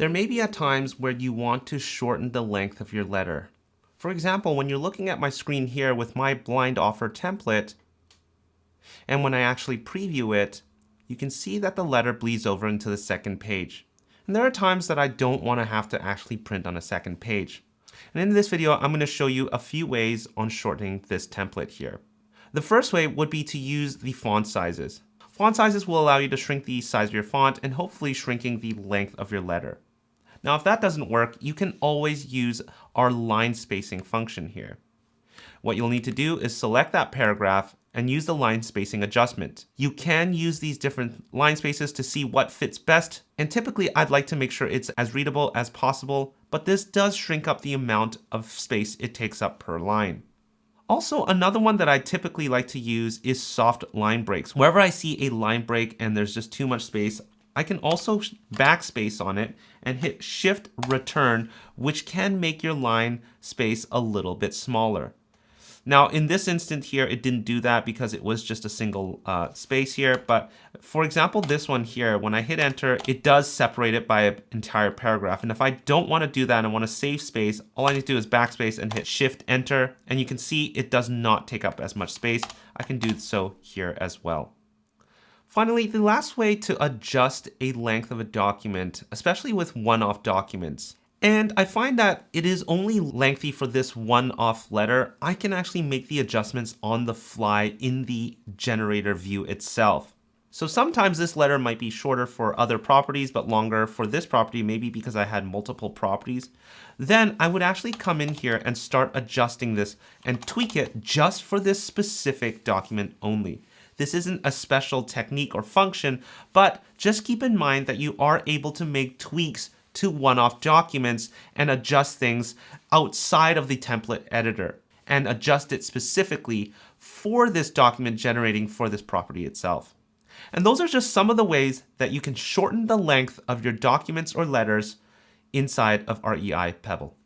There may be at times where you want to shorten the length of your letter. For example, when you're looking at my screen here with my blind offer template, and when I actually preview it, you can see that the letter bleeds over into the second page. And there are times that I don't want to have to actually print on a second page. And in this video, I'm going to show you a few ways on shortening this template here. The first way would be to use the font sizes. Font sizes will allow you to shrink the size of your font and hopefully shrinking the length of your letter. Now, if that doesn't work, you can always use our line spacing function here. What you'll need to do is select that paragraph and use the line spacing adjustment. You can use these different line spaces to see what fits best, and typically I'd like to make sure it's as readable as possible, but this does shrink up the amount of space it takes up per line. Also, another one that I typically like to use is soft line breaks. Wherever I see a line break and there's just too much space, I can also backspace on it and hit Shift Return, which can make your line space a little bit smaller. Now, in this instance here, it didn't do that because it was just a single space here. But for example, this one here, when I hit Enter, it does separate it by an entire paragraph. And if I don't want to do that and I want to save space, all I need to do is backspace and hit Shift Enter. And you can see it does not take up as much space. I can do so here as well. Finally, the last way to adjust a length of a document, especially with one-off documents, and I find that it is only lengthy for this one-off letter, I can actually make the adjustments on the fly in the generator view itself. So sometimes this letter might be shorter for other properties, but longer for this property, maybe because I had multiple properties. Then I would actually come in here and start adjusting this and tweak it just for this specific document only. This isn't a special technique or function, but just keep in mind that you are able to make tweaks to one-off documents and adjust things outside of the template editor and adjust it specifically for this document generating for this property itself. And those are just some of the ways that you can shorten the length of your documents or letters inside of REI Pebble.